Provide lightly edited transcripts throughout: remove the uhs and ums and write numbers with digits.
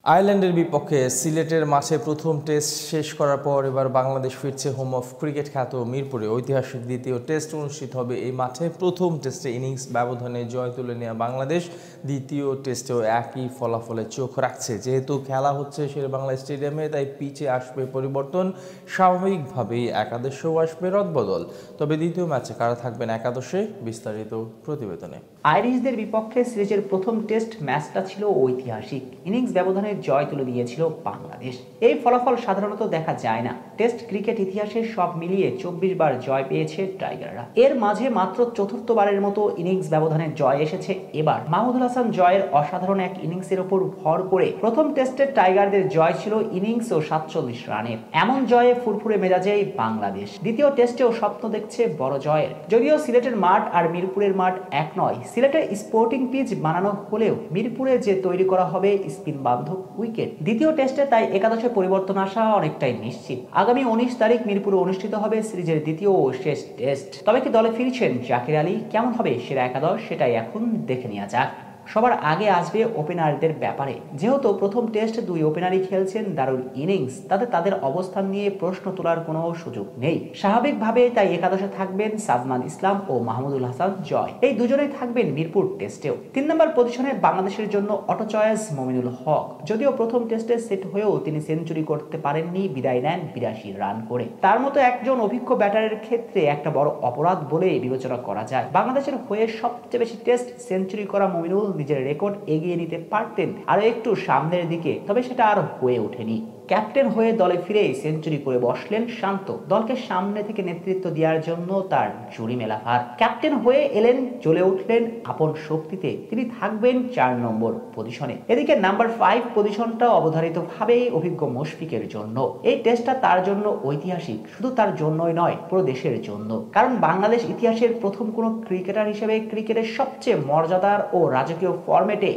আয়ারল্যান্ডের বিপক্ষে সিলেটের মাঠে প্রথম টেস্ট শেষ করার পর এবার বাংলাদেশ ফিরছে হোম অফ ক্রিকেট খ্যাত মিরপুরে। ঐতিহাসিক দ্বিতীয় টেস্ট অনুষ্ঠিত হবে এই মাঠে। প্রথম টেস্টে ইনিংস ব্যবধানে জয় তুলে নেওয়া বাংলাদেশ দ্বিতীয় টেস্টেও একই ফলাফলে চোখ রাখছে। যেহেতু খেলা হচ্ছে শেরেবাংলা স্টেডিয়ামে, তাই পিচে আসবে পরিবর্তন, স্বাভাবিকভাবেই একাদশেও আসবে রদবদল। তবে দ্বিতীয় ম্যাচে কারা থাকবেন একাদশে, বিস্তারিত প্রতিবেদনে। আইরিশদের বিপক্ষে সিরিজের প্রথম টেস্ট ম্যাচটা ছিল ঐতিহাসিক। ইনিংস ব্যবধানে জয় তুলে দিয়েছিল বাংলাদেশ। এই ফলাফল সাধারণত দেখা যায় না। টেস্ট ক্রিকেট ইতিহাসে সব মিলিয়ে 24 বার জয় পেয়েছে টাইগাররা। এর মাঝে মাত্র চতুর্থবারের মতো ইনিংস ব্যবধানে জয় এসেছে এবার। মাহমুদুল হাসান জয়ের অসাধারণ এক ইনিংসের ওপর ভর করে প্রথম টেস্টের টাইগারদের জয় ছিল ইনিংস ও 47 রানের। এমন জয়ে ফুরফুরে মেজাজেই বাংলাদেশ দ্বিতীয় টেস্টেও স্বপ্ন দেখছে বড় জয়ের। যদিও সিলেটের মাঠ আর মিরপুরের মাঠ এক নয়, সিলেটে স্পোর্টিং পিচ বানানো হলেও মিরপুরে যে তৈরি করা হবে স্পিন বান্ধব উইকেট। দ্বিতীয় টেস্টে তাই একাদশে পরিবর্তন আসা অনেকটাই নিশ্চিত। আগামী 19 তারিখ মিরপুরে অনুষ্ঠিত হবে সিরিজের দ্বিতীয় ও শেষ টেস্ট। তবে কি দলে ফিরছেন জাকির আলী? কেমন হবে সেরা একাদশ, সেটাই এখন দেখে নেওয়া যাক। সবার আগে আসবে ওপেনারদের ব্যাপারে। যেহেতু প্রথম টেস্ট দুই ওপেনারই খেলছেন দারুণ ইনিংস, তাতে তাদের অবস্থান নিয়ে প্রশ্ন তোলার কোনো সুযোগ নেই। স্বাভাবিকভাবে তাই একাদশে থাকবেন সাদমান ইসলাম ও মাহমুদুল হাসান জয়। এই দুজনেই থাকবেন মিরপুর টেস্টেও। 3 নম্বর পজিশনে বাংলাদেশের জন্য অটো চয়েস মমিনুল হক। যদিও প্রথম টেস্টে সেট হয়েও তিনি সেঞ্চুরি করতে পারেননি, বিদায় নেন 82 রান করে। তার মতো একজন অভিজ্ঞ ব্যাটারের ক্ষেত্রে একটা বড় অপরাধ বলে বিবেচনা করা যায়। বাংলাদেশের হয়ে সবচেয়ে বেশি টেস্ট সেঞ্চুরি করা মমিনুল নিজের রেকর্ড এগিয়ে নিতে পারতেন আরো একটু সামনের দিকে, তবে সেটা আর হয়ে ওঠেনি। ক্যাপ্টেন হয়ে দলে ফিরে সেঞ্চুরি করে বসলেন শান্ত। দলকে সামনে থেকে নেতৃত্ব দেওয়ার জন্য তার জুড়ি মেলা ভার। ক্যাপ্টেন হয়ে এলেন, জ্বলে উঠলেন আপন শক্তিতে। তিনি থাকবেন 4 নম্বর পজিশনে। এদিকে নাম্বার 5 পজিশনটা অবধারিতভাবেই অভিজ্ঞ মুশফিকের জন্য। এই টেস্টটা তার জন্য ঐতিহাসিক, শুধু তার জন্যই নয়, পুরো দেশের জন্য। কারণ বাংলাদেশ ইতিহাসের প্রথম কোন ক্রিকেটার হিসেবে ক্রিকেটের সবচেয়ে মর্যাদার ও রাজকীয় ফরম্যাটে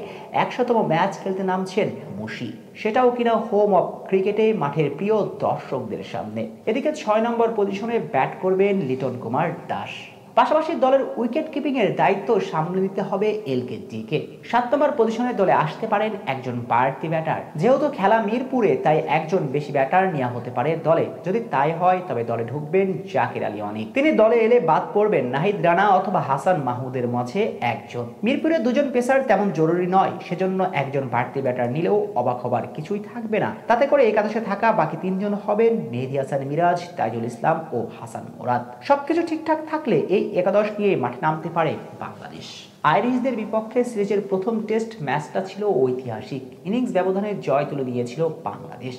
100তম ম্যাচ খেলতে নামছেন মুশি, সেটাও কিনা হোম অফ ক্রিকেটে মাঠের প্রিয় দর্শকদের সামনে। এদিকে 6 নম্বর পজিশনে ব্যাট করবেন লিটন কুমার দাস। পাশাপাশি দলের উইকেট কিপিং এর দায়িত্ব সামলে নিতে হবে LKG কে। 7 নম্বর পজিশনে দলে আসতে পারেন একজন বাড়তি ব্যাটার। যেহেতু খেলা মিরপুরে, তাই একজন বেশি ব্যাটার নেওয়া হতে পারে দলে। যদি তাই হয় তবে দলে ঢুকবেন জাকির আলী অনিক। তিনি দলে এলে বাদ পড়বেন নাহিদ রানা অথবা হাসান মাহমুদের মাঝে একজন। মিরপুরে দুজন পেসার তেমন জরুরি নয়, সেজন্য একজন বাড়তি ব্যাটার নিলেও অবাক হবার কিছুই থাকবে না। তাতে করে একাদশে থাকা বাকি 3 জন হবেন মেহেদী হাসান মিরাজ, তাইজুল ইসলাম ও হাসান মুরাদ। সবকিছু ঠিকঠাক থাকলে এই একাদশ নিয়ে মাঠে নামতে পারে বাংলাদেশ। আইরিশদের বিপক্ষে সিরিজের প্রথম টেস্ট ম্যাচটা ছিল ঐতিহাসিক। ইনিংস ব্যবধানে জয় তুলে দিয়েছিল বাংলাদেশ।